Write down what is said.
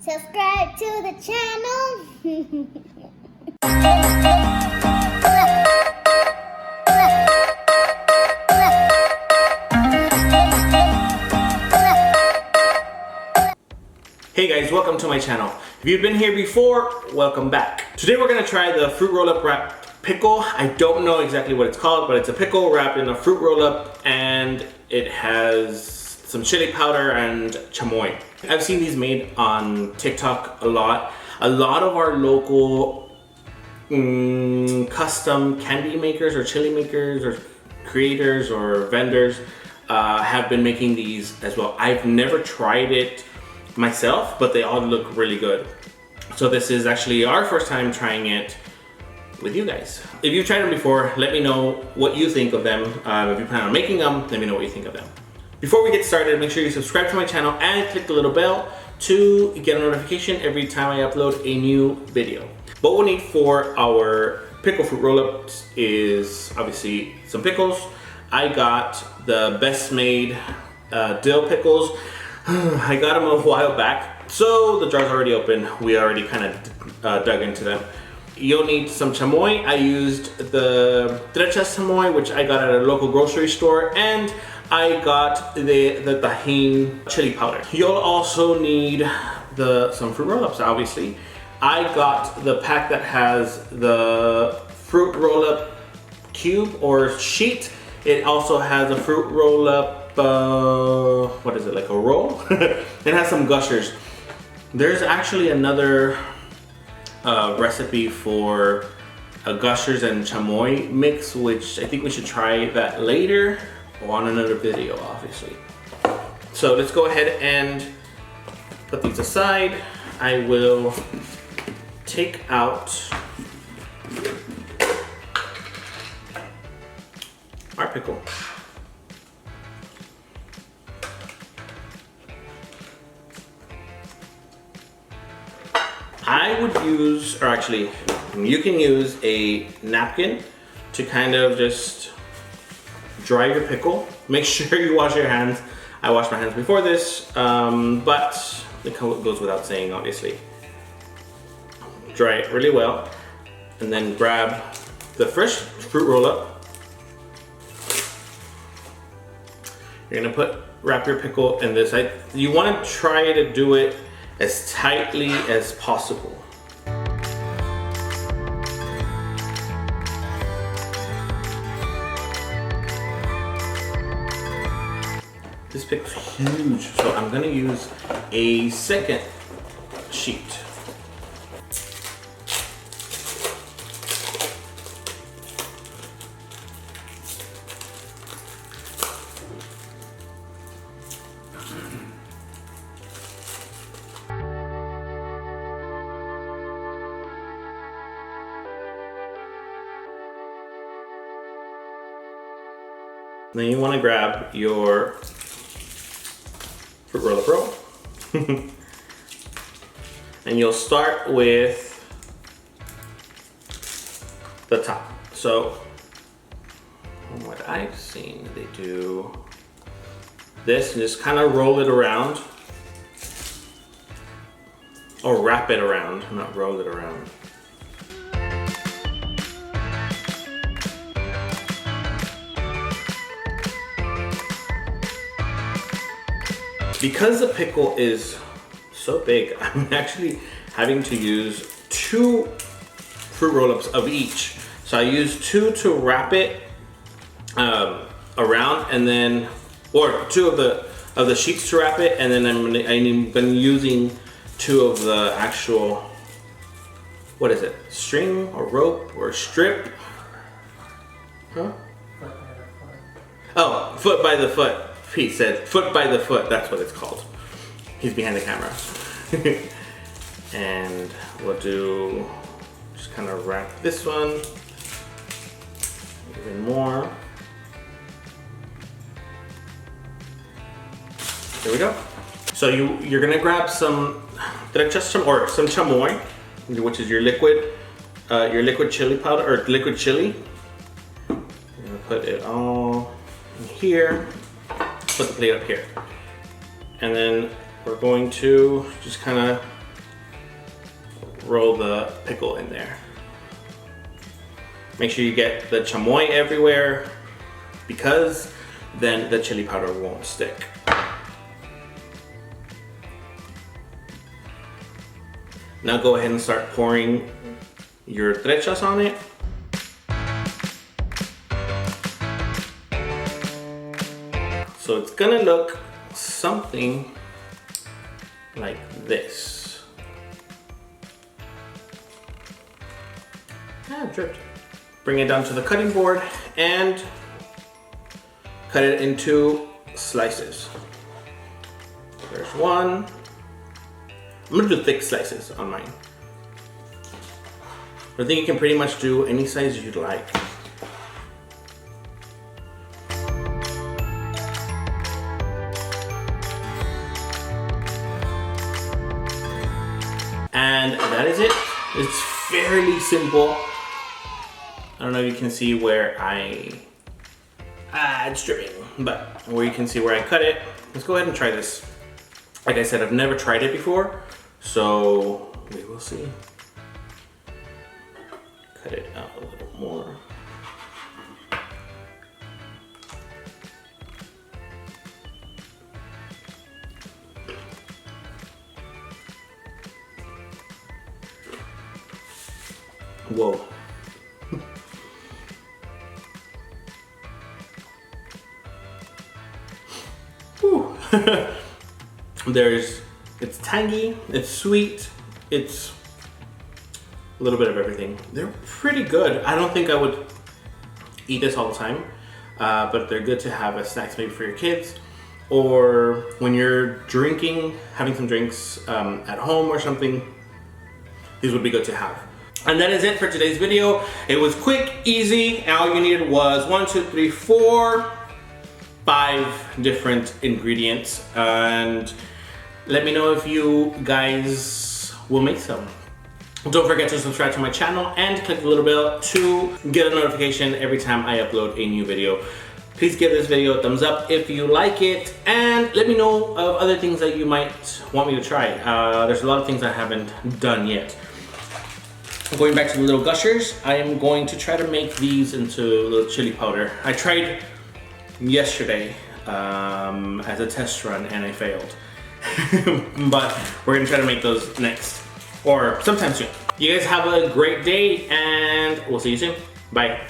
Subscribe to the channel. Hey guys, welcome to my channel. If you've been here before, welcome back. Today we're gonna try the fruit roll-up wrapped pickle. I don't know exactly what it's called, but it's a pickle wrapped in a fruit roll-up, and it has some chili powder and chamoy. I've seen these made on TikTok a lot. A lot of our local custom candy makers or chili makers or creators or vendors have been making these as well. I've never tried it myself, but they all look really good. So this is actually our first time trying it with you guys. If you've tried them before, let me know what you think of them. If you plan on making them, let me know what you think of them. Before we get started, make sure you subscribe to my channel and click the little bell to get a notification every time I upload a new video. What we'll need for our pickle fruit roll-ups is obviously some pickles. I got the Best Made dill pickles. I got them a while back, so the jar's already open. We already kind of dug into them. You'll need some chamoy. I used the derechas chamoy, which I got at a local grocery store, and I got the Tajín chili powder. You'll also need some fruit roll-ups, obviously. I got the pack that has the fruit roll-up cube or sheet. It also has a fruit roll-up what is it, like a roll? It has some gushers. There's actually another recipe for a gushers and chamoy mix, which I think we should try that later or on another video, obviously. So let's go ahead and put these aside. I will take out our pickle. I would use, or actually, you can use a napkin to kind of just dry your pickle. Make sure you wash your hands. I washed my hands before this, but it goes without saying, obviously. Dry it really well, and then grab the fresh fruit roll-up. You're gonna wrap your pickle in this. You want to try to do it as tightly as possible. This pickle's huge, so I'm gonna use a second sheet. Then you want to grab your fruit roll-up roll. And you'll start with the top. So, from what I've seen, they do this and just kind of roll it around. Or wrap it around, not roll it around. Because the pickle is so big, I'm actually having to use 2 fruit roll-ups of each. So I use 2 to wrap it around, and then, or 2 of the sheets to wrap it, and then I'm been using 2 of the actual, what is it, string or rope or strip? Huh? Oh, foot by the foot. Pete said foot by the foot, that's what it's called. He's behind the camera. And we'll just kind of wrap this one even more. There we go. So you're gonna grab some chamoy, which is your liquid chili powder or liquid chili. You're gonna put it all in here. Put the plate up here. And then we're going to just kind of roll the pickle in there. Make sure you get the chamoy everywhere, because then the chili powder won't stick. Now go ahead and start pouring your trechas on it. So it's gonna look something like this. Ah, dripped. Bring it down to the cutting board and cut it into slices. There's one. I'm gonna do thick slices on mine. I think you can pretty much do any size you'd like. And that is it. It's fairly simple. I don't know if you can see where it's dripping, but where you can see where I cut it. Let's go ahead and try this. Like I said, I've never tried it before, so we will see. Cut it out a little more. Whoa. It's tangy, it's sweet, it's a little bit of everything. They're pretty good. I don't think I would eat this all the time, but they're good to have as snacks maybe for your kids, or when you're drinking, having some drinks at home or something. These would be good to have. And that is it for today's video. It was quick, easy, and all you needed was 5 different ingredients. And let me know if you guys will make some. Don't forget to subscribe to my channel and click the little bell to get a notification every time I upload a new video. Please give this video a thumbs up if you like it, and let me know of other things that you might want me to try. There's a lot of things I haven't done yet. Going back to the little gushers, I am going to try to make these into little chili powder. I tried yesterday as a test run and I failed. But we're gonna try to make those next, or sometime soon. You guys have a great day and we'll see you soon. Bye.